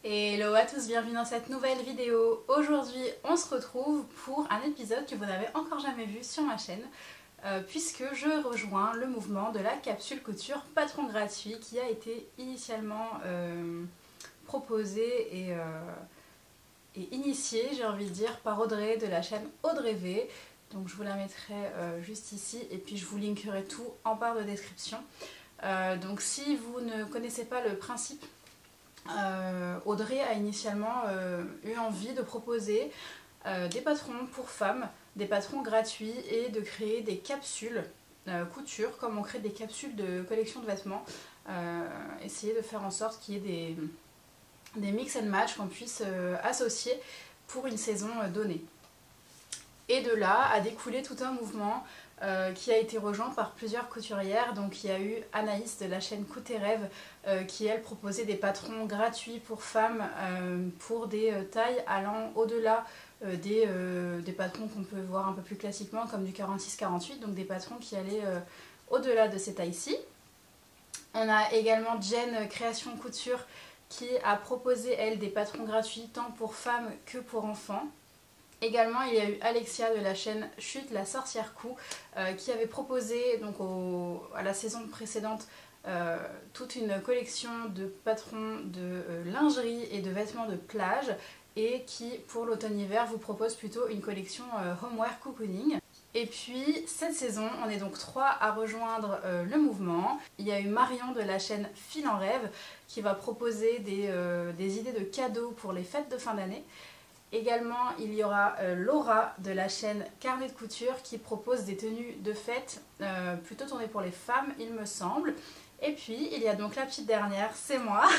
Hello à tous, bienvenue dans cette nouvelle vidéo. Aujourd'hui on se retrouve pour un épisode que vous n'avez encore jamais vu sur ma chaîne puisque je rejoins le mouvement de la capsule couture patron gratuit qui a été initialement proposé et initié, j'ai envie de dire, par Audrey de la chaîne Audrey V. Donc je vous la mettrai juste ici et puis je vous linkerai tout en barre de description. Donc si vous ne connaissez pas le principe, Audrey a initialement eu envie de proposer des patrons pour femmes, des patrons gratuits et de créer des capsules couture comme on crée des capsules de collection de vêtements. Essayer de faire en sorte qu'il y ait des mix and match qu'on puisse associer pour une saison donnée. Et de là a découlé tout un mouvement qui a été rejoint par plusieurs couturières. Donc il y a eu Anaïs de la chaîne Coût tes rêves qui elle proposait des patrons gratuits pour femmes pour des tailles allant au-delà des patrons qu'on peut voir un peu plus classiquement comme du 46-48, donc des patrons qui allaient au-delà de ces tailles-ci. On a également Jen Création Couture qui a proposé elle des patrons gratuits tant pour femmes que pour enfants. Également, il y a eu Alexia de la chaîne Chute la sorcière coup qui avait proposé donc à la saison précédente toute une collection de patrons de lingerie et de vêtements de plage et qui pour l'automne-hiver vous propose plutôt une collection homeware cocooning. Et puis cette saison, on est donc 3 à rejoindre le mouvement. Il y a eu Marion de la chaîne Fil en rêve qui va proposer des idées de cadeaux pour les fêtes de fin d'année. Également, il y aura Laura de la chaîne Carnet de couture qui propose des tenues de fête plutôt tournées pour les femmes, il me semble. Et puis, il y a donc la petite dernière, c'est moi,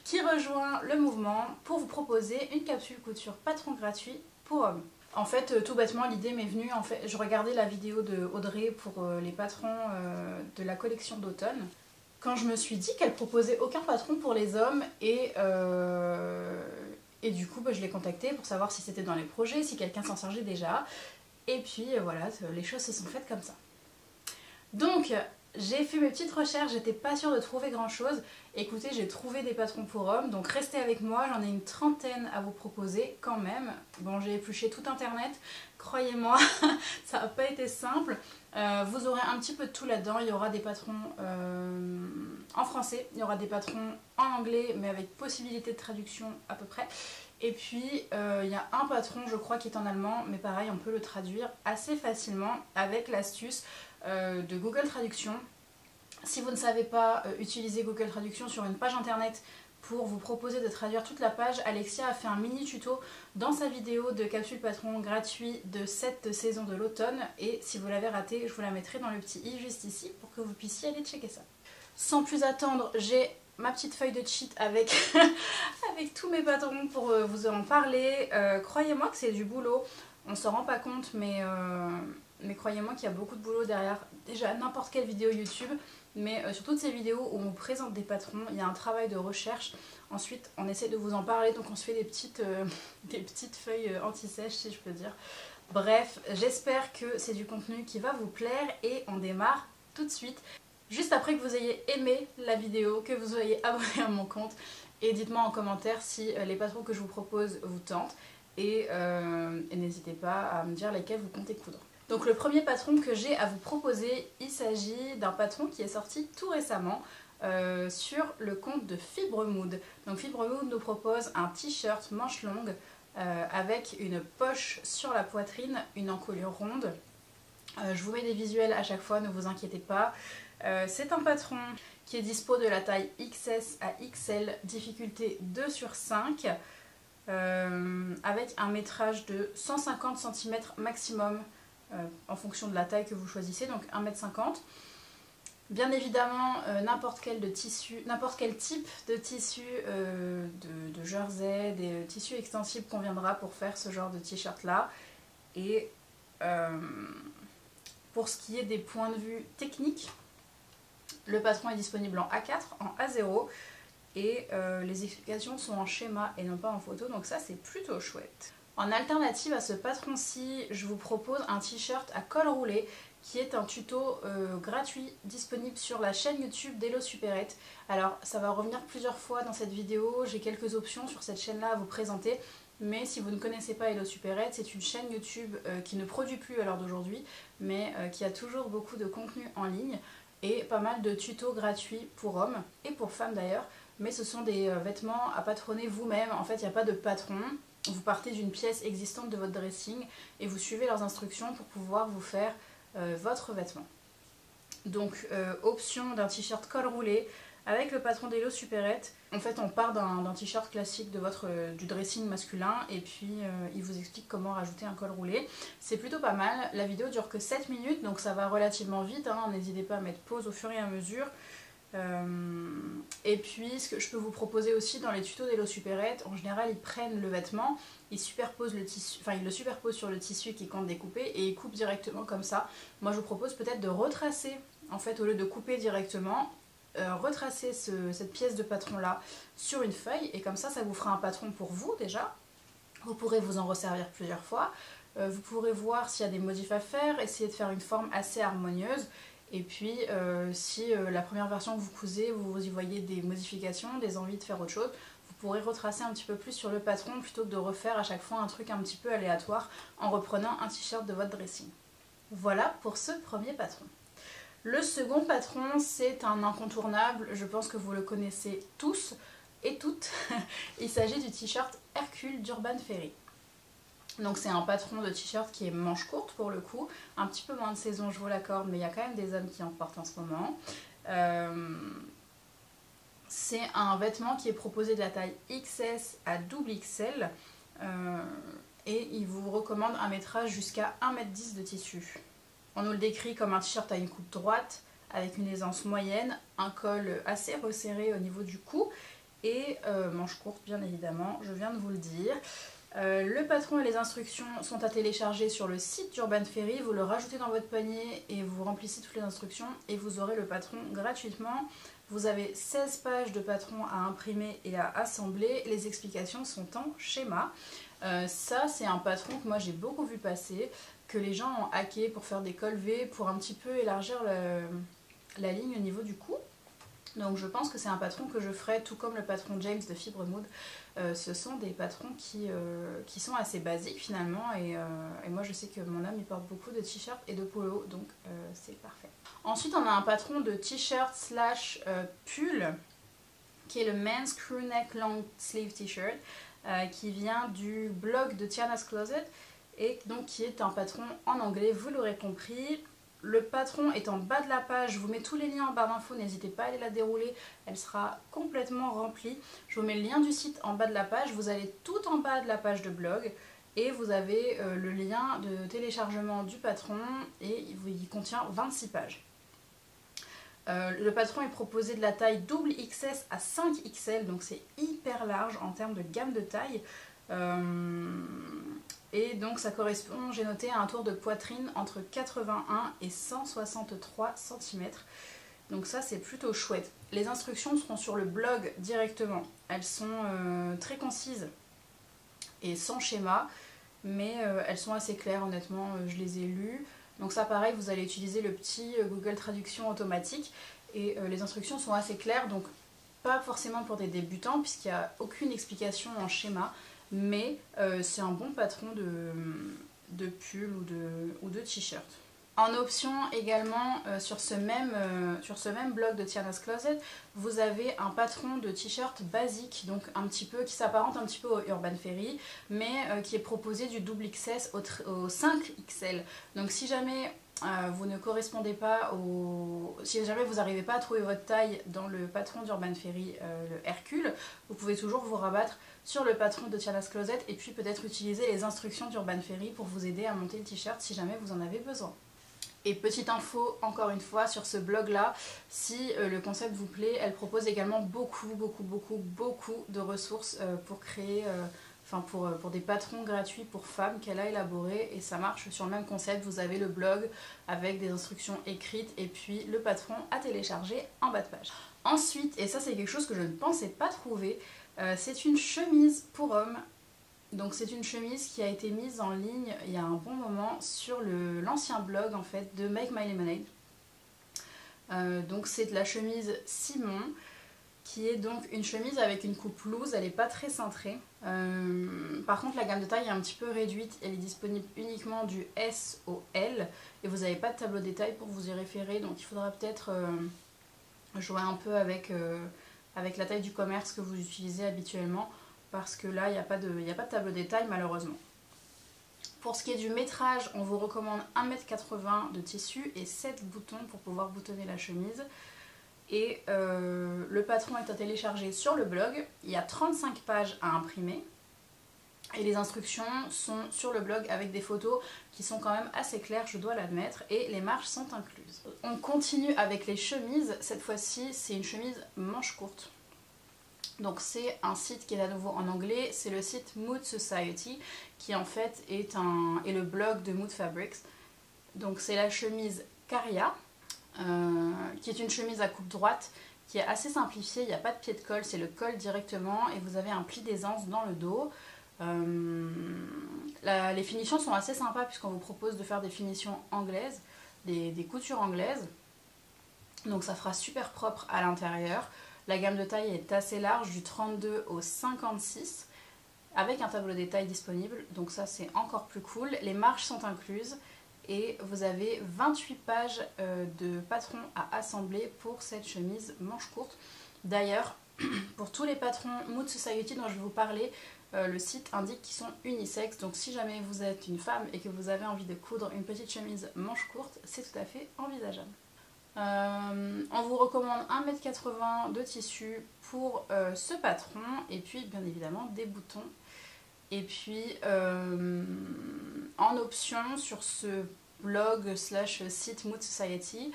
qui rejoint le mouvement pour vous proposer une capsule couture patron gratuit pour hommes. En fait, tout bêtement, l'idée m'est venue, je regardais la vidéo de Audrey pour les patrons de la collection d'automne, quand je me suis dit qu'elle proposait aucun patron pour les hommes et du coup, je l'ai contactée pour savoir si c'était dans les projets, si quelqu'un s'en chargeait déjà. Et puis voilà, les choses se sont faites comme ça. Donc, j'ai fait mes petites recherches, j'étais pas sûre de trouver grand chose. Écoutez, j'ai trouvé des patrons pour hommes, donc restez avec moi, j'en ai une trentaine à vous proposer quand même. Bon, j'ai épluché tout internet, croyez-moi, ça n'a pas été simple. Vous aurez un petit peu de tout là-dedans, il y aura des patrons en français, il y aura des patrons en anglais, mais avec possibilité de traduction à peu près. Et puis il y a un patron, je crois, qui est en allemand, mais pareil, on peut le traduire assez facilement avec l'astuce de Google Traduction. Si vous ne savez pas utiliser Google Traduction sur une page internet pour vous proposer de traduire toute la page, Alexia a fait un mini tuto dans sa vidéo de capsule patron gratuit de cette saison de l'automne. Et si vous l'avez raté, je vous la mettrai dans le petit i juste ici pour que vous puissiez aller checker ça. Sans plus attendre, j'ai ma petite feuille de cheat avec, avec tous mes patrons pour vous en parler. Croyez-moi que c'est du boulot, on ne s'en rend pas compte, mais croyez-moi qu'il y a beaucoup de boulot derrière déjà n'importe quelle vidéo YouTube, mais sur toutes ces vidéos où on vous présente des patrons, il y a un travail de recherche. Ensuite on essaie de vous en parler, donc on se fait des petites feuilles anti-sèche si je peux dire. Bref, j'espère que c'est du contenu qui va vous plaire et on démarre tout de suite. Juste après que vous ayez aimé la vidéo, que vous soyez abonné à mon compte, et dites-moi en commentaire si les patrons que je vous propose vous tentent et n'hésitez pas à me dire lesquels vous comptez coudre. Donc le premier patron que j'ai à vous proposer, il s'agit d'un patron qui est sorti tout récemment sur le compte de Fibre Mood. Donc Fibre Mood nous propose un t-shirt manche longue avec une poche sur la poitrine, une encolure ronde. Je vous mets des visuels à chaque fois, ne vous inquiétez pas. C'est un patron qui est dispo de la taille XS à XL, difficulté 2/5, avec un métrage de 150 cm maximum en fonction de la taille que vous choisissez, donc 1,50 m. Bien évidemment, n'importe quel type de tissu de jersey, des tissus extensibles conviendra pour faire ce genre de t-shirt là. Et pour ce qui est des points de vue techniques, le patron est disponible en A4, en A0 et les explications sont en schéma et non pas en photo, donc ça c'est plutôt chouette. En alternative à ce patron-ci, je vous propose un t-shirt à col roulé qui est un tuto gratuit disponible sur la chaîne YouTube d'Hello Supérette. Alors ça va revenir plusieurs fois dans cette vidéo, j'ai quelques options sur cette chaîne là à vous présenter, mais si vous ne connaissez pas Hello Supérette, c'est une chaîne YouTube qui ne produit plus à l'heure d'aujourd'hui, mais qui a toujours beaucoup de contenu en ligne et pas mal de tutos gratuits pour hommes et pour femmes d'ailleurs, mais ce sont des vêtements à patronner vous-même. En fait il n'y a pas de patron, vous partez d'une pièce existante de votre dressing et vous suivez leurs instructions pour pouvoir vous faire votre vêtement. Donc option d'un t-shirt col roulé avec le patron d'Hello Supérette. En fait on part d'un t-shirt classique de du dressing masculin et puis il vous explique comment rajouter un col roulé. C'est plutôt pas mal, la vidéo dure que 7 minutes donc ça va relativement vite, hein. N'hésitez pas à mettre pause au fur et à mesure. Et puis ce que je peux vous proposer aussi dans les tutos d'Hello Supérette, en général ils prennent le vêtement, ils superposent le tissu, enfin ils le superposent sur le tissu qui compte découper et ils coupent directement comme ça. Moi je vous propose peut-être de retracer, en fait au lieu de couper directement, retracer cette pièce de patron là sur une feuille et comme ça vous fera un patron pour vous déjà. Vous pourrez vous en resservir plusieurs fois, vous pourrez voir s'il y a des modifs à faire, essayer de faire une forme assez harmonieuse. Et puis si la première version que vous cousez, vous y voyez des modifications, des envies de faire autre chose, vous pourrez retracer un petit peu plus sur le patron plutôt que de refaire à chaque fois un truc un petit peu aléatoire en reprenant un t-shirt de votre dressing. Voilà pour ce premier patron. Le second patron, c'est un incontournable, je pense que vous le connaissez tous et toutes. Il s'agit du t-shirt Hercule d'Urban Ferry. Donc c'est un patron de t-shirt qui est manche courte pour le coup, un petit peu moins de saison je vous l'accorde, mais il y a quand même des hommes qui en portent en ce moment. C'est un vêtement qui est proposé de la taille XS à double XL et il vous recommande un métrage jusqu'à 1,10 m de tissu. On nous le décrit comme un t-shirt à une coupe droite avec une aisance moyenne, un col assez resserré au niveau du cou et manche courte bien évidemment, je viens de vous le dire. Le patron et les instructions sont à télécharger sur le site d'Urban Ferry, vous le rajoutez dans votre panier et vous remplissez toutes les instructions et vous aurez le patron gratuitement. Vous avez 16 pages de patron à imprimer et à assembler, les explications sont en schéma. Ça c'est un patron que moi j'ai beaucoup vu passer, que les gens ont hacké pour faire des cols V, pour un petit peu élargir la ligne au niveau du cou. Donc je pense que c'est un patron que je ferai tout comme le patron James de Fibre Mood. Ce sont des patrons qui sont assez basiques finalement et moi je sais que mon homme il porte beaucoup de t-shirts et de polos donc c'est parfait. Ensuite on a un patron de t-shirt slash pull qui est le Men's Crew Neck Long Sleeve T-shirt qui vient du blog de Tiana's Closet et donc qui est un patron en anglais, vous l'aurez compris. Le patron est en bas de la page, je vous mets tous les liens en barre d'infos, n'hésitez pas à aller la dérouler, elle sera complètement remplie. Je vous mets le lien du site en bas de la page, vous allez tout en bas de la page de blog et vous avez le lien de téléchargement du patron et il contient 26 pages. Le patron est proposé de la taille double XS à 5XL, donc c'est hyper large en termes de gamme de taille. Et donc ça correspond, j'ai noté, à un tour de poitrine entre 81 et 163 cm. Donc ça c'est plutôt chouette. Les instructions seront sur le blog directement. Elles sont très concises et sans schéma, mais elles sont assez claires honnêtement, je les ai lues. Donc ça pareil, vous allez utiliser le petit Google Traduction automatique et les instructions sont assez claires, donc pas forcément pour des débutants puisqu'il n'y a aucune explication en schéma. Mais c'est un bon patron de pull ou de t-shirt. En option également, sur ce même blog de Tiana's Closet, vous avez un patron de t-shirt basique, donc un petit peu, qui s'apparente un petit peu au Urban Ferry, mais qui est proposé du double XS au 5XL. Donc si jamais vous ne correspondez pas si jamais vous n'arrivez pas à trouver votre taille dans le patron d'Urban Ferry, le Hercule, vous pouvez toujours vous rabattre sur le patron de Tiana's Closet et puis peut-être utiliser les instructions d'Urban Ferry pour vous aider à monter le t-shirt si jamais vous en avez besoin. Et petite info encore une fois sur ce blog là, si le concept vous plaît, elle propose également beaucoup de ressources pour créer, pour des patrons gratuits pour femmes qu'elle a élaborés et ça marche sur le même concept. Vous avez le blog avec des instructions écrites et puis le patron à télécharger en bas de page. Ensuite, et ça c'est quelque chose que je ne pensais pas trouver, c'est une chemise pour hommes Donc c'est une chemise qui a été mise en ligne il y a un bon moment sur l'ancien blog en fait de Make My Lemonade. Donc c'est de la chemise Simon, qui est donc une chemise avec une coupe loose, elle n'est pas très cintrée. Par contre la gamme de taille est un petit peu réduite, elle est disponible uniquement du S au L et vous n'avez pas de tableau détail pour vous y référer, donc il faudra peut-être jouer un peu avec la taille du commerce que vous utilisez habituellement, parce que là il n'y a pas de tableau détail malheureusement. Pour ce qui est du métrage, on vous recommande 1,80 m de tissu et 7 boutons pour pouvoir boutonner la chemise. Et le patron est à télécharger sur le blog. Il y a 35 pages à imprimer. Et les instructions sont sur le blog avec des photos qui sont quand même assez claires, je dois l'admettre. Et les marges sont incluses. On continue avec les chemises. Cette fois-ci, c'est une chemise manche courte. Donc c'est un site qui est à nouveau en anglais, c'est le site Mood Society qui en fait est le blog de Mood Fabrics. Donc c'est la chemise Caria, qui est une chemise à coupe droite qui est assez simplifiée, il n'y a pas de pied de colle, c'est le col directement et vous avez un pli d'aisance dans le dos. Les finitions sont assez sympas puisqu'on vous propose de faire des finitions anglaises, des coutures anglaises. Donc ça fera super propre à l'intérieur. La gamme de taille est assez large, du 32 au 56, avec un tableau détail disponible, donc ça c'est encore plus cool. Les marges sont incluses et vous avez 28 pages de patrons à assembler pour cette chemise manche courte. D'ailleurs, pour tous les patrons Mood Society dont je vais vous parler, le site indique qu'ils sont unisexes, donc si jamais vous êtes une femme et que vous avez envie de coudre une petite chemise manche courte, c'est tout à fait envisageable. On vous recommande 1,80 m de tissu pour ce patron et puis bien évidemment des boutons. Et puis en option sur ce blog slash site Mood Society,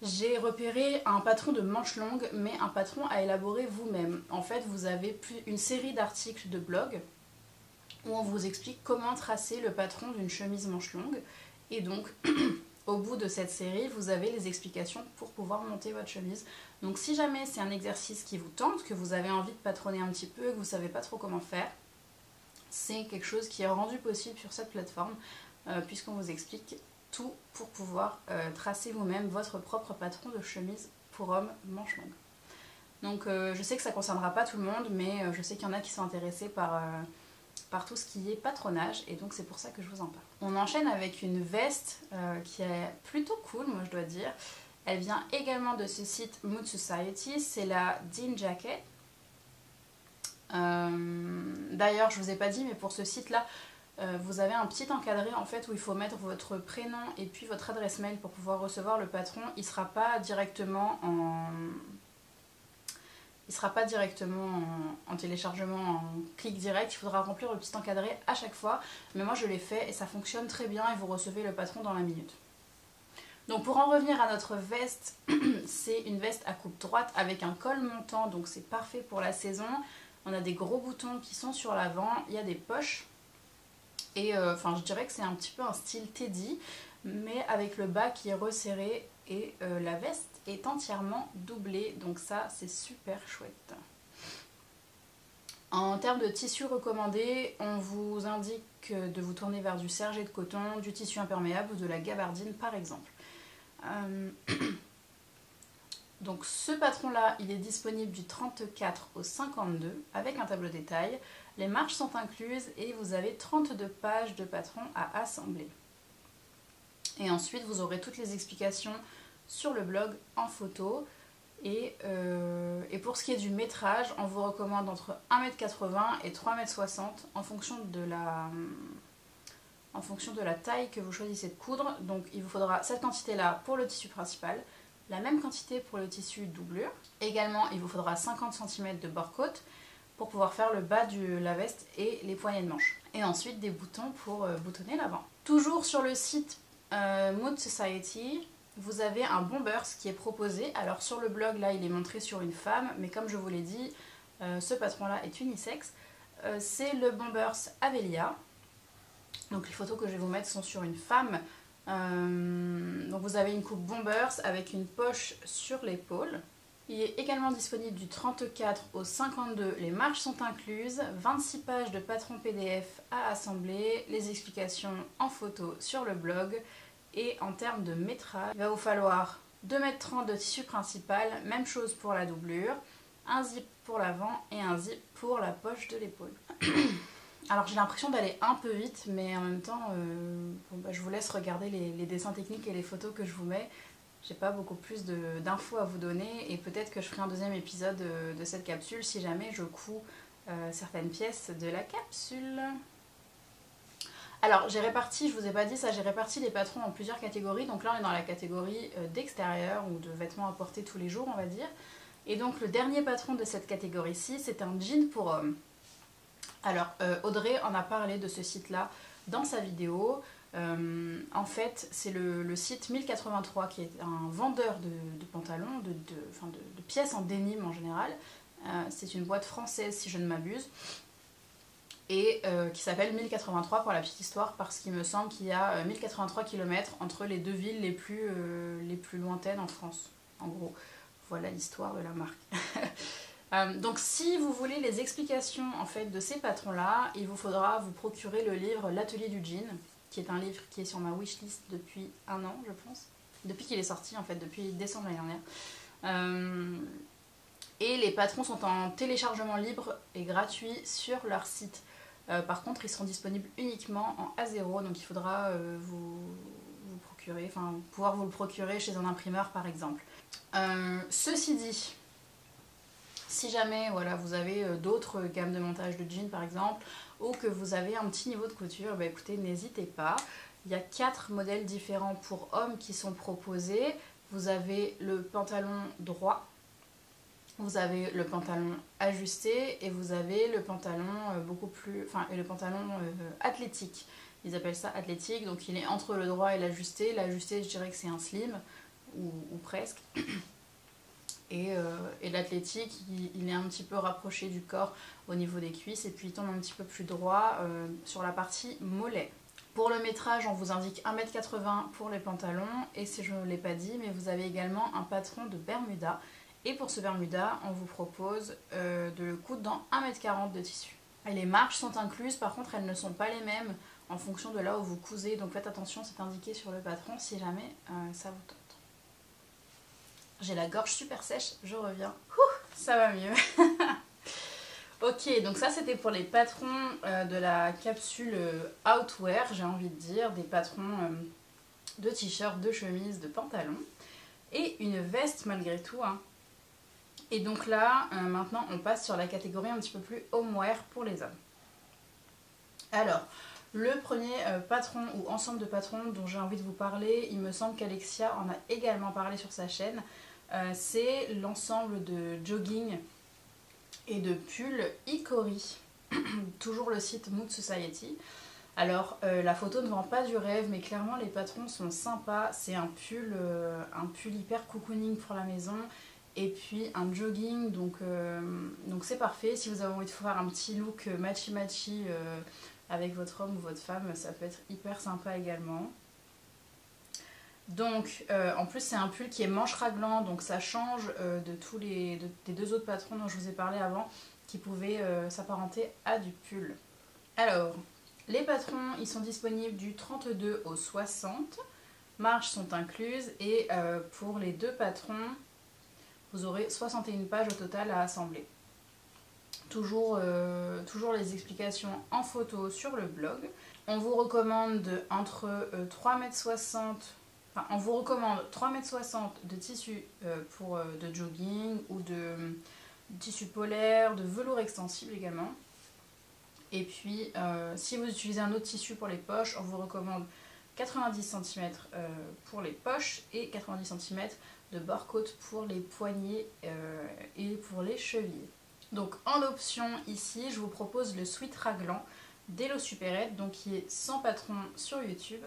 j'ai repéré un patron de manches longues, mais un patron à élaborer vous-même. En fait, vous avez une série d'articles de blog où on vous explique comment tracer le patron d'une chemise manche longue. Et donc au bout de cette série, vous avez les explications pour pouvoir monter votre chemise. Donc si jamais c'est un exercice qui vous tente, que vous avez envie de patronner un petit peu, que vous ne savez pas trop comment faire, c'est quelque chose qui est rendu possible sur cette plateforme, puisqu'on vous explique tout pour pouvoir tracer vous-même votre propre patron de chemise pour homme manche longue. Donc je sais que ça ne concernera pas tout le monde, mais je sais qu'il y en a qui sont intéressés par tout ce qui est patronage, et donc c'est pour ça que je vous en parle. On enchaîne avec une veste qui est plutôt cool, moi je dois dire. Elle vient également de ce site Mood Society, c'est la Dean Jacket. D'ailleurs je vous ai pas dit, mais pour ce site là vous avez un petit encadré en fait où il faut mettre votre prénom et puis votre adresse mail pour pouvoir recevoir le patron. Il sera pas directement en téléchargement, en clic direct, il faudra remplir le petit encadré à chaque fois. Mais moi je l'ai fait et ça fonctionne très bien et vous recevez le patron dans la minute. Donc pour en revenir à notre veste, c'est une veste à coupe droite avec un col montant, donc c'est parfait pour la saison. On a des gros boutons qui sont sur l'avant, il y a des poches. Et enfin je dirais que c'est un petit peu un style Teddy, mais avec le bas qui est resserré et la veste est entièrement doublée, donc ça c'est super chouette. En termes de tissu recommandé, on vous indique de vous tourner vers du serge de coton, du tissu imperméable ou de la gabardine par exemple. Donc ce patron là, il est disponible du 34 au 52 avec un tableau détail. Les marges sont incluses et vous avez 32 pages de patron à assembler. Et ensuite vous aurez toutes les explications sur le blog en photo. Et pour ce qui est du métrage, on vous recommande entre 1,80 m et 3,60 m en fonction de la taille que vous choisissez de coudre. Donc il vous faudra cette quantité là pour le tissu principal, la même quantité pour le tissu doublure. Également il vous faudra 50 cm de bord-côte pour pouvoir faire le bas de la veste et les poignées de manche. Et ensuite des boutons pour boutonner l'avant. Toujours sur le site Mood Society, vous avez un bombers qui est proposé. Alors sur le blog là il est montré sur une femme, mais comme je vous l'ai dit, ce patron là est unisexe. C'est le bombers Avelia. Donc les photos que je vais vous mettre sont sur une femme. Donc vous avez une coupe bombers avec une poche sur l'épaule. Il est également disponible du 34 au 52, les marges sont incluses, 26 pages de patron PDF à assembler, les explications en photo sur le blog. Et en termes de métrage, il va vous falloir 2,30 m de tissu principal, même chose pour la doublure, un zip pour l'avant et un zip pour la poche de l'épaule. Alors j'ai l'impression d'aller un peu vite, mais en même temps, je vous laisse regarder les dessins techniques et les photos que je vous mets. J'ai pas beaucoup plus d'infos à vous donner et peut-être que je ferai un deuxième épisode de cette capsule si jamais je couds certaines pièces de la capsule. Alors j'ai réparti, je vous ai pas dit ça, j'ai réparti les patrons en plusieurs catégories. Donc là on est dans la catégorie d'extérieur ou de vêtements à porter tous les jours on va dire. Et donc le dernier patron de cette catégorie-ci c'est un jean pour homme. Alors Audrey en a parlé de ce site là dans sa vidéo. En fait c'est le site 1083 qui est un vendeur de pantalons, de pièces en denim en général. C'est une boîte française si je ne m'abuse. Et qui s'appelle 1083 pour la petite histoire parce qu'il me semble qu'il y a 1083 km entre les deux villes les plus lointaines en France. En gros, voilà l'histoire de la marque. Donc si vous voulez les explications en fait de ces patrons là, il vous faudra vous procurer le livre L'atelier du jean, qui est un livre qui est sur ma wishlist depuis un an je pense. Depuis qu'il est sorti en fait, depuis décembre l'année dernière. Et les patrons sont en téléchargement libre et gratuit sur leur site. Par contre, ils seront disponibles uniquement en A0, donc il faudra pouvoir vous le procurer chez un imprimeur par exemple. Ceci dit, si jamais voilà, vous avez d'autres gammes de montage de jeans par exemple, ou que vous avez un petit niveau de couture, bah, écoutez, n'hésitez pas. Il y a 4 modèles différents pour hommes qui sont proposés. Vous avez le pantalon droit, vous avez le pantalon ajusté et vous avez le pantalon athlétique. Ils appellent ça athlétique, donc il est entre le droit et l'ajusté. L'ajusté, je dirais que c'est un slim, ou presque. Et l'athlétique, il est un petit peu rapproché du corps au niveau des cuisses et puis il tombe un petit peu plus droit sur la partie mollet. Pour le métrage, on vous indique 1,80 m pour les pantalons et si je ne l'ai pas dit, mais vous avez également un patron de Bermuda. Et pour ce Bermuda, on vous propose de le coudre dans 1,40 m de tissu. Et les marges sont incluses, par contre elles ne sont pas les mêmes en fonction de là où vous cousez. Donc faites attention, c'est indiqué sur le patron si jamais ça vous tente. J'ai la gorge super sèche, je reviens. Ouh, ça va mieux. Ok, donc ça c'était pour les patrons de la capsule Outwear, j'ai envie de dire. Des patrons de t-shirts, de chemises, de pantalons. Et une veste malgré tout, hein. Et donc là, maintenant, on passe sur la catégorie un petit peu plus homeware pour les hommes. Alors, le premier patron ou ensemble de patrons dont j'ai envie de vous parler, il me semble qu'Alexia en a également parlé sur sa chaîne. C'est l'ensemble de jogging et de pulls Icori. Toujours le site Mood Society. Alors, la photo ne vend pas du rêve, mais clairement, les patrons sont sympas. C'est un pull hyper cocooning pour la maison. Et puis un jogging, donc c'est parfait. Si vous avez envie de faire un petit look matchy avec votre homme ou votre femme, ça peut être hyper sympa également. Donc en plus c'est un pull qui est manche raglant, donc ça change des deux autres patrons dont je vous ai parlé avant, qui pouvaient s'apparenter à du pull. Alors, les patrons, ils sont disponibles du 32 au 60, marges sont incluses et pour les deux patrons, vous aurez 61 pages au total à assembler. Toujours les explications en photo sur le blog. On vous recommande entre 3,60 m, on vous recommande 3,60 m de tissu de jogging ou de tissu polaire, de velours extensible également. Et puis si vous utilisez un autre tissu pour les poches, on vous recommande 90 cm pour les poches et 90 cm de bord-côte pour les poignets et pour les chevilles. Donc en option ici, je vous propose le sweat raglant d'Hello Supérette, donc qui est sans patron sur YouTube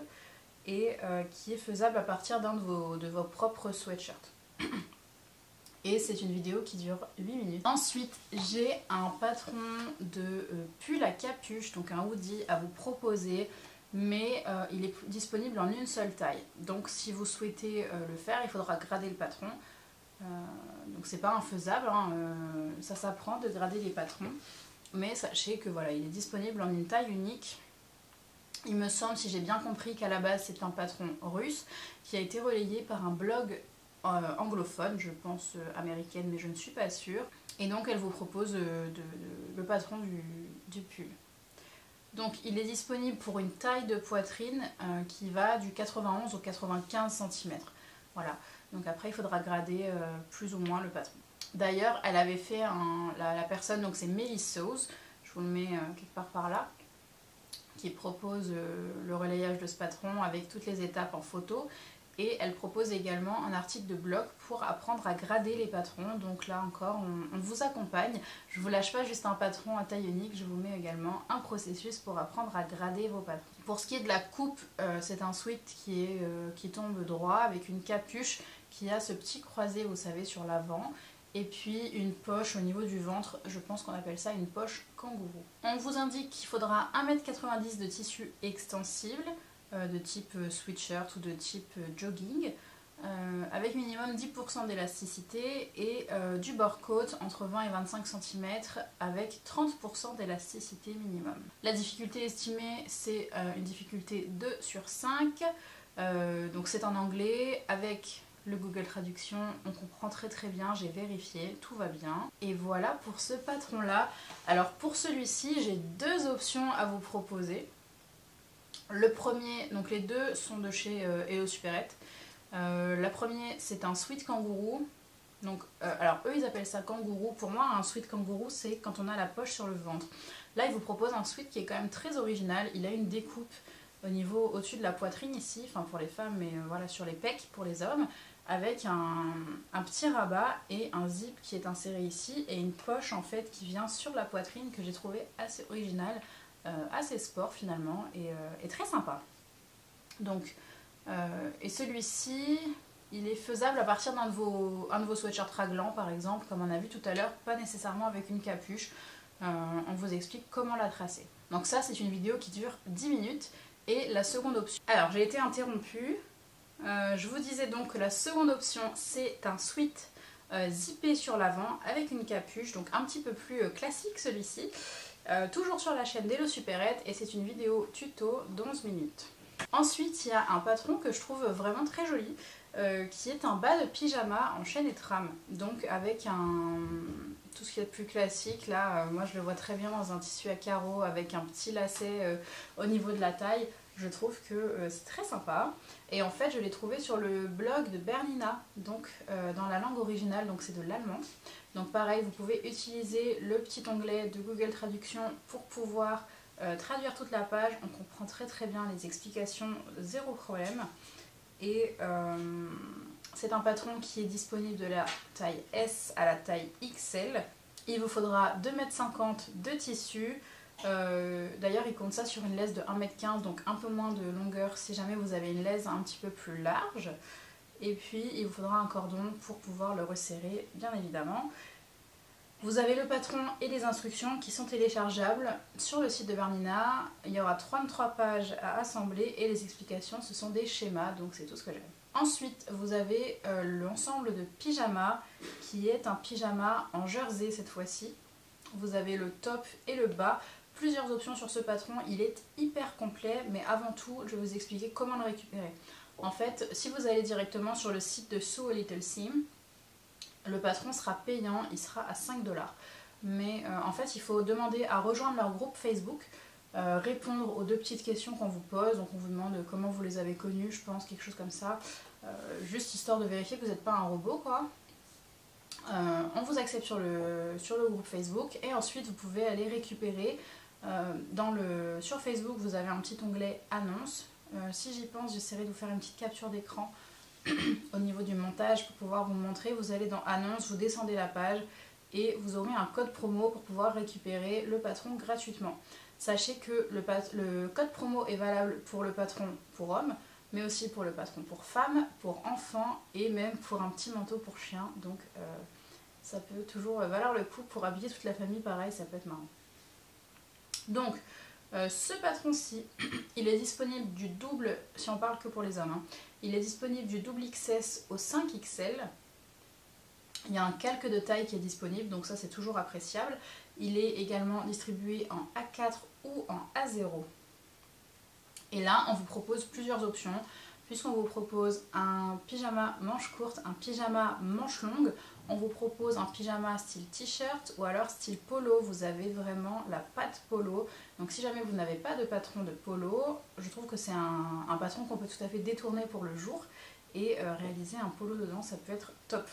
et qui est faisable à partir d'un de vos propres sweatshirts. Et c'est une vidéo qui dure 8 minutes. Ensuite, j'ai un patron de pull à capuche, donc un hoodie à vous proposer. Mais il est disponible en une seule taille. Donc si vous souhaitez le faire, il faudra grader le patron. Donc c'est pas infaisable, hein, ça s'apprend de grader les patrons. Mais sachez que voilà, il est disponible en une taille unique. Il me semble, si j'ai bien compris, qu'à la base c'est un patron russe qui a été relayé par un blog anglophone, je pense américaine, mais je ne suis pas sûre. Et donc elle vous propose le patron du pull. Donc il est disponible pour une taille de poitrine qui va du 91 au 95 cm. Voilà, donc après il faudra grader plus ou moins le patron. D'ailleurs, elle avait fait la personne, donc c'est Melissose, je vous le mets quelque part par là, qui propose le relayage de ce patron avec toutes les étapes en photo. Et elle propose également un article de blog pour apprendre à grader les patrons. Donc là encore, on vous accompagne. Je ne vous lâche pas juste un patron à taille unique, je vous mets également un processus pour apprendre à grader vos patrons. Pour ce qui est de la coupe, c'est un sweat qui tombe droit avec une capuche qui a ce petit croisé, vous savez, sur l'avant. Et puis une poche au niveau du ventre, je pense qu'on appelle ça une poche kangourou. On vous indique qu'il faudra 1,90 m de tissu extensible, de type sweatshirt ou de type jogging, avec minimum 10% d'élasticité et du bord coat entre 20 et 25 cm avec 30% d'élasticité minimum. La difficulté estimée, c'est une difficulté 2 sur 5, donc c'est en anglais avec le Google Traduction, on comprend très bien, j'ai vérifié, tout va bien. Et voilà pour ce patron là. Alors pour celui-ci, j'ai deux options à vous proposer. Le premier, donc les deux sont de chez Hello Supérette. La première, c'est un sweat kangourou. Donc, alors eux ils appellent ça kangourou. Pour moi, un sweat kangourou, c'est quand on a la poche sur le ventre. Là, ils vous proposent un sweat qui est quand même très original. Il a une découpe au niveau au-dessus de la poitrine ici, enfin pour les femmes, mais voilà sur les pecs pour les hommes, avec un petit rabat et un zip qui est inséré ici et une poche en fait qui vient sur la poitrine que j'ai trouvé assez original, assez sport finalement et très sympa. Donc, et celui-ci, il est faisable à partir d'un de vos sweatshirts raglants par exemple, comme on a vu tout à l'heure, pas nécessairement avec une capuche. On vous explique comment la tracer. Donc ça, c'est une vidéo qui dure 10 minutes. Et la seconde option... Alors, j'ai été interrompue. Je vous disais donc que la seconde option, c'est un sweat zippé sur l'avant avec une capuche, donc un petit peu plus classique celui-ci. Toujours sur la chaîne d'Hello Supérette et c'est une vidéo tuto d'11 minutes. Ensuite, il y a un patron que je trouve vraiment très joli, qui est un bas de pyjama en chaîne et trame. Donc avec tout ce qui est plus classique, là, moi je le vois très bien dans un tissu à carreaux avec un petit lacet au niveau de la taille. Je trouve que c'est très sympa. Et en fait, je l'ai trouvé sur le blog de Bernina, donc dans la langue originale, donc c'est de l'allemand. Donc pareil, vous pouvez utiliser le petit onglet de Google Traduction pour pouvoir traduire toute la page. On comprend très bien les explications, zéro problème. Et c'est un patron qui est disponible de la taille S à la taille XL. Il vous faudra 2,50 m de tissu. D'ailleurs, il compte ça sur une laisse de 1,15 m, donc un peu moins de longueur si jamais vous avez une laisse un petit peu plus large. Et puis, il vous faudra un cordon pour pouvoir le resserrer, bien évidemment. Vous avez le patron et les instructions qui sont téléchargeables sur le site de Bernina. Il y aura 33 pages à assembler et les explications, ce sont des schémas, donc c'est tout ce que j'aime. Ensuite, vous avez l'ensemble de pyjama qui est un pyjama en jersey cette fois-ci. Vous avez le top et le bas. Plusieurs options sur ce patron, il est hyper complet, mais avant tout, je vais vous expliquer comment le récupérer. En fait, si vous allez directement sur le site de Sew a Little Seam, le patron sera payant, il sera à 5 $. Mais en fait, il faut demander à rejoindre leur groupe Facebook, répondre aux deux petites questions qu'on vous pose. Donc on vous demande comment vous les avez connus, je pense, quelque chose comme ça. Juste histoire de vérifier que vous n'êtes pas un robot, quoi. On vous accepte sur le groupe Facebook et ensuite vous pouvez aller récupérer sur Facebook. Vous avez un petit onglet annonce. Si j'y pense, j'essaierai de vous faire une petite capture d'écran au niveau du montage pour pouvoir vous montrer. Vous allez dans annonce, vous descendez la page et vous aurez un code promo pour pouvoir récupérer le patron gratuitement. Sachez que le code promo est valable pour le patron pour homme, mais aussi pour le patron pour femme, pour enfant et même pour un petit manteau pour chien. Donc ça peut toujours valoir le coup pour habiller toute la famille, pareil, ça peut être marrant. Donc ce patron-ci, il est disponible du double, si on parle que pour les hommes, hein, il est disponible du double XS au 5XL. Il y a un calque de taille qui est disponible, donc ça c'est toujours appréciable. Il est également distribué en A4 ou en A0. Et là, on vous propose plusieurs options, puisqu'on vous propose un pyjama manche courte, un pyjama manche longue, on vous propose un pyjama style t-shirt ou alors style polo. Vous avez vraiment la patte polo. Donc si jamais vous n'avez pas de patron de polo, je trouve que c'est un patron qu'on peut tout à fait détourner pour le jour et réaliser un polo dedans, ça peut être top.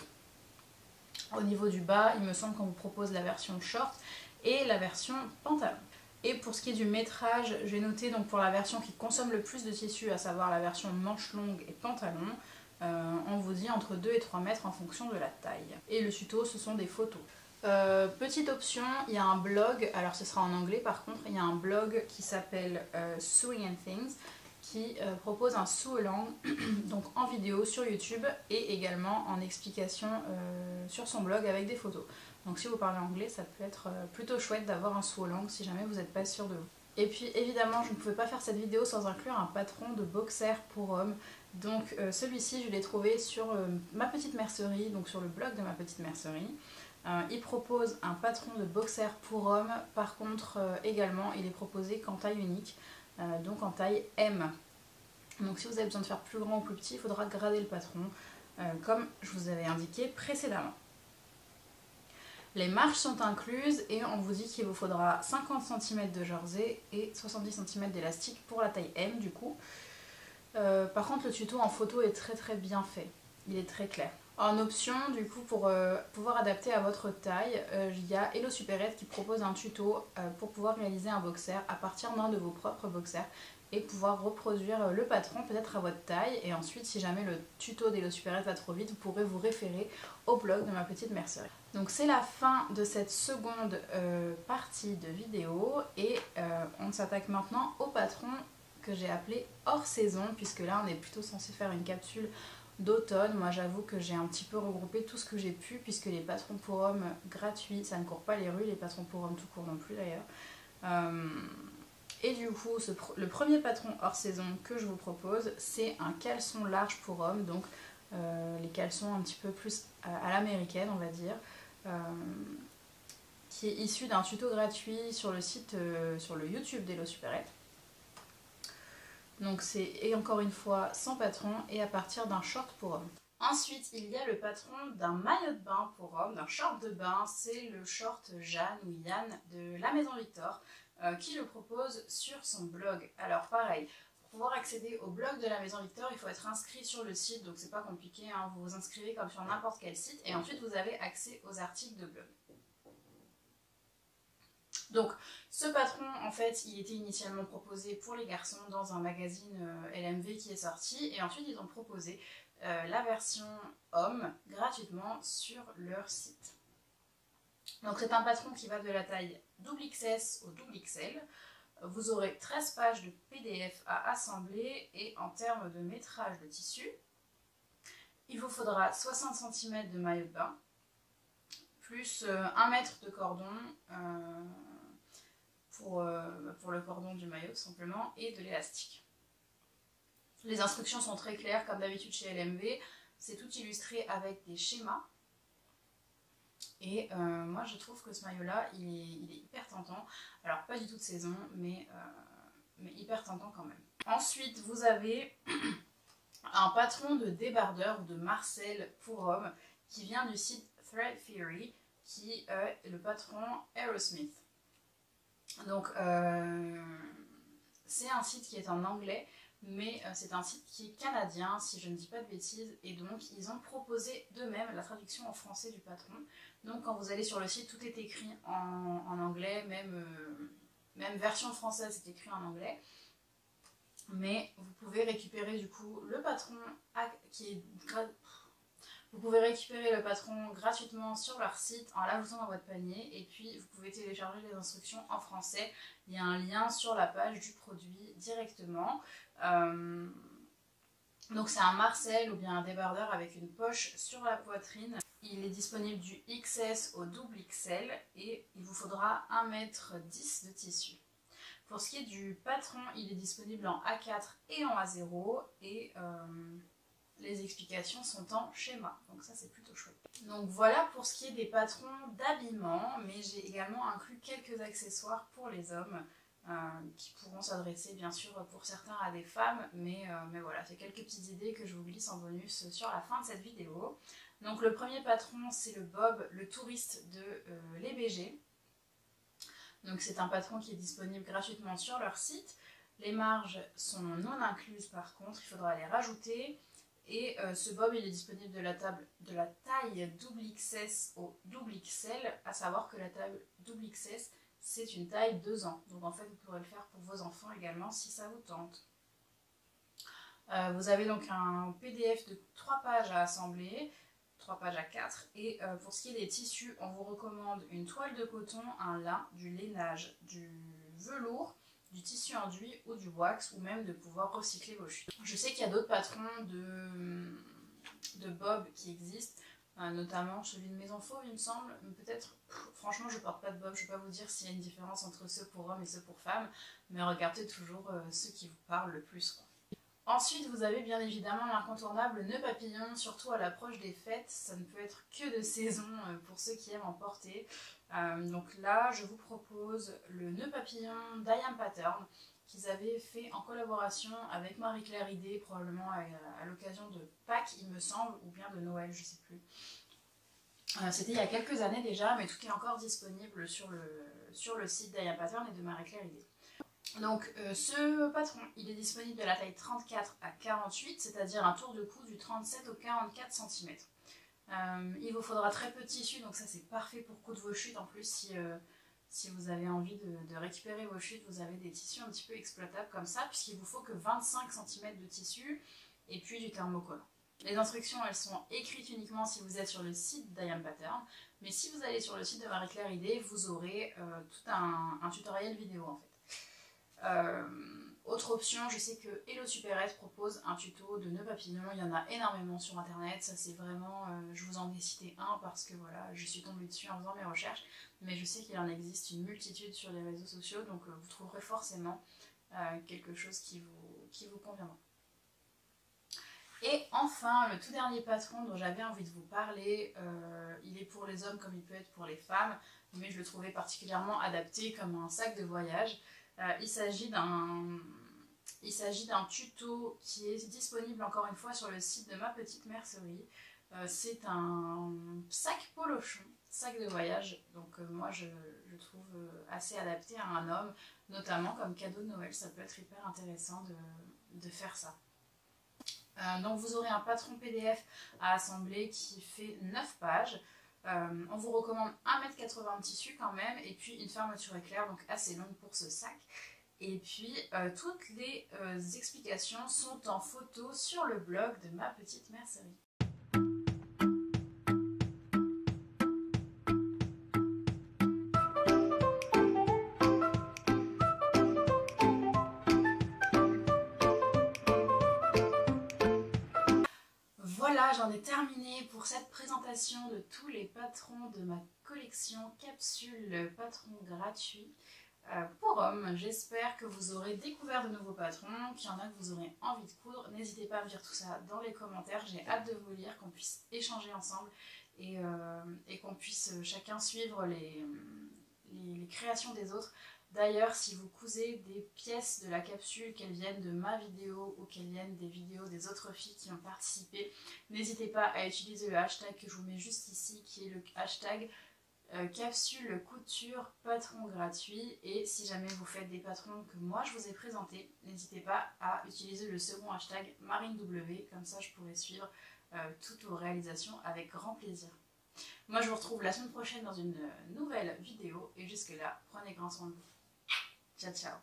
Au niveau du bas, il me semble qu'on vous propose la version short et la version pantalon. Et pour ce qui est du métrage, j'ai noté donc pour la version qui consomme le plus de tissu, à savoir la version manche longue et pantalon, on vous dit entre 2 et 3 mètres en fonction de la taille. Et le tuto, ce sont des photos. Petite option, il y a un blog, alors ce sera en anglais par contre, il y a un blog qui s'appelle Sewing and Things qui propose un sew-along donc en vidéo sur YouTube et également en explication sur son blog avec des photos. Donc si vous parlez anglais, ça peut être plutôt chouette d'avoir un sew-along si jamais vous n'êtes pas sûr de vous. Et puis évidemment, je ne pouvais pas faire cette vidéo sans inclure un patron de boxer pour hommes. Donc celui-ci, je l'ai trouvé sur ma petite mercerie, donc sur le blog de ma petite mercerie. Il propose un patron de boxer pour hommes, par contre également il est proposé qu'en taille unique, donc en taille M. Donc si vous avez besoin de faire plus grand ou plus petit, il faudra grader le patron, comme je vous avais indiqué précédemment. Les marches sont incluses et on vous dit qu'il vous faudra 50 cm de jersey et 70 cm d'élastique pour la taille M du coup. Par contre le tuto en photo est très bien fait, il est très clair. En option, du coup, pour pouvoir adapter à votre taille, il y a Hello Supérette qui propose un tuto pour pouvoir réaliser un boxer à partir d'un de vos propres boxers et pouvoir reproduire le patron peut-être à votre taille. Et ensuite, si jamais le tuto d'Hello Supérette va trop vite, vous pourrez vous référer au blog de ma petite mercerie. Donc c'est la fin de cette seconde partie de vidéo et on s'attaque maintenant au patron que j'ai appelé hors saison, puisque là on est plutôt censé faire une capsule d'automne. Moi j'avoue que j'ai un petit peu regroupé tout ce que j'ai pu, puisque les patrons pour hommes gratuits, ça ne court pas les rues, les patrons pour hommes tout court non plus d'ailleurs. Et du coup, le premier patron hors saison que je vous propose, c'est un caleçon large pour hommes, donc les caleçons un petit peu plus à l'américaine on va dire, qui est issu d'un tuto gratuit sur le site, sur le YouTube d'Hello Supérette. Donc c'est, et encore une fois, sans patron et à partir d'un short pour homme. Ensuite, il y a le patron d'un maillot de bain pour homme, d'un short de bain. C'est le short Jeanne ou Yann de la Maison Victor qui le propose sur son blog. Alors pareil, pour pouvoir accéder au blog de la Maison Victor, il faut être inscrit sur le site, donc c'est pas compliqué, hein, vous vous inscrivez comme sur n'importe quel site et ensuite vous avez accès aux articles de blog. Donc ce patron en fait il était initialement proposé pour les garçons dans un magazine LMV qui est sorti et ensuite ils ont proposé la version homme gratuitement sur leur site. Donc c'est un patron qui va de la taille XXS au XXL. Vous aurez 13 pages de PDF à assembler et en termes de métrage de tissu, il vous faudra 60 cm de maillot de bain plus 1 mètre de cordon pour le cordon du maillot tout simplement et de l'élastique. Les instructions sont très claires comme d'habitude chez LMV, c'est tout illustré avec des schémas et moi je trouve que ce maillot là il est hyper tentant, alors pas du tout de saison mais hyper tentant quand même. Ensuite vous avez un patron de débardeur ou de marcel pour hommes qui vient du site Thread Theory qui est le patron Aerosmith. Donc c'est un site qui est en anglais mais c'est un site qui est canadien si je ne dis pas de bêtises et donc ils ont proposé d'eux-mêmes la traduction en français du patron. Donc quand vous allez sur le site tout est écrit en anglais, même version française c'est écrit en anglais. Mais vous pouvez récupérer du coup le patron vous pouvez récupérer le patron gratuitement sur leur site en l'ajoutant dans votre panier et puis vous pouvez télécharger les instructions en français. Il y a un lien sur la page du produit directement. Donc c'est un marcel ou bien un débardeur avec une poche sur la poitrine. Il est disponible du XS au XXL et il vous faudra 1,10 m de tissu. Pour ce qui est du patron, il est disponible en A4 et en A0 et les explications sont en schéma, donc ça c'est plutôt chouette. Donc voilà pour ce qui est des patrons d'habillement, mais j'ai également inclus quelques accessoires pour les hommes qui pourront s'adresser bien sûr pour certains à des femmes, mais voilà, c'est quelques petites idées que je vous glisse en bonus sur la fin de cette vidéo. Donc le premier patron c'est le Bob, le touriste de Les BG. Donc c'est un patron qui est disponible gratuitement sur leur site. Les marges sont non incluses par contre, il faudra les rajouter. Et ce Bob il est disponible de la taille double XS au double XL, à savoir que la taille double XS c'est une taille 2 ans. Donc en fait vous pourrez le faire pour vos enfants également si ça vous tente. Vous avez donc un PDF de 3 pages à assembler, 3 pages à 4. Et pour ce qui est des tissus, on vous recommande une toile de coton, un lin, du lainage, du velours, du tissu enduit ou du wax, ou même de pouvoir recycler vos chutes. Je sais qu'il y a d'autres patrons de bob qui existent, notamment celui de Maison Fauve il me semble, mais peut-être, franchement je porte pas de bob, je vais pas vous dire s'il y a une différence entre ceux pour hommes et ceux pour femmes, mais regardez toujours ceux qui vous parlent le plus, quoi. Ensuite, vous avez bien évidemment l'incontournable nœud papillon, surtout à l'approche des fêtes. Ça ne peut être que de saison pour ceux qui aiment en porter. Donc là, je vous propose le nœud papillon d'I.Am Pattern qu'ils avaient fait en collaboration avec Marie-Claire Idé, probablement à l'occasion de Pâques, il me semble, ou bien de Noël, je ne sais plus. C'était il y a quelques années déjà, mais tout est encore disponible sur le site d'I.Am Pattern et de Marie-Claire Idé. Donc ce patron, il est disponible de la taille 34 à 48, c'est-à-dire un tour de cou du 37 au 44 cm. Il vous faudra très peu de tissu, donc ça c'est parfait pour coudre vos chutes. En plus, si vous avez envie de récupérer vos chutes, vous avez des tissus un petit peu exploitables comme ça, puisqu'il vous faut que 25 cm de tissu et puis du thermocollant. Les instructions, elles sont écrites uniquement si vous êtes sur le site d'I.Am Pattern, mais si vous allez sur le site de Marie-Claire Idé, vous aurez tout un tutoriel vidéo en fait. Autre option, je sais que Hello Superette propose un tuto de nœud papillon, il y en a énormément sur internet, ça c'est vraiment, je vous en ai cité un parce que voilà, je suis tombée dessus en faisant mes recherches, mais je sais qu'il en existe une multitude sur les réseaux sociaux, donc vous trouverez forcément quelque chose qui vous conviendra. Et enfin, le tout dernier patron dont j'avais envie de vous parler, il est pour les hommes comme il peut être pour les femmes, mais je le trouvais particulièrement adapté comme un sac de voyage. Il s'agit d'un tuto qui est disponible encore une fois sur le site de Ma Petite Mercerie. C'est un sac polochon, sac de voyage, donc moi je trouve assez adapté à un homme, notamment comme cadeau de Noël, ça peut être hyper intéressant de faire ça. Donc vous aurez un patron PDF à assembler qui fait 9 pages. On vous recommande 1,80 m de tissu quand même, et puis une fermeture éclair, donc assez longue pour ce sac. Et puis toutes les explications sont en photo sur le blog de Ma Petite Mercerie. Voilà, j'en ai terminé pour cette présentation de tous les patrons de ma collection capsule patrons gratuits pour hommes. J'espère que vous aurez découvert de nouveaux patrons, qu'il y en a que vous aurez envie de coudre. N'hésitez pas à me dire tout ça dans les commentaires, j'ai hâte de vous lire, qu'on puisse échanger ensemble et qu'on puisse chacun suivre les créations des autres. D'ailleurs, si vous cousez des pièces de la capsule, qu'elles viennent de ma vidéo ou qu'elles viennent des vidéos des autres filles qui ont participé, n'hésitez pas à utiliser le hashtag que je vous mets juste ici, qui est le hashtag capsule couture patron gratuit. Et si jamais vous faites des patrons que moi je vous ai présentés, n'hésitez pas à utiliser le second hashtag MarineW, comme ça je pourrai suivre toutes vos réalisations avec grand plaisir. Moi je vous retrouve la semaine prochaine dans une nouvelle vidéo et jusque là, prenez grand soin de vous. Ciao ciao.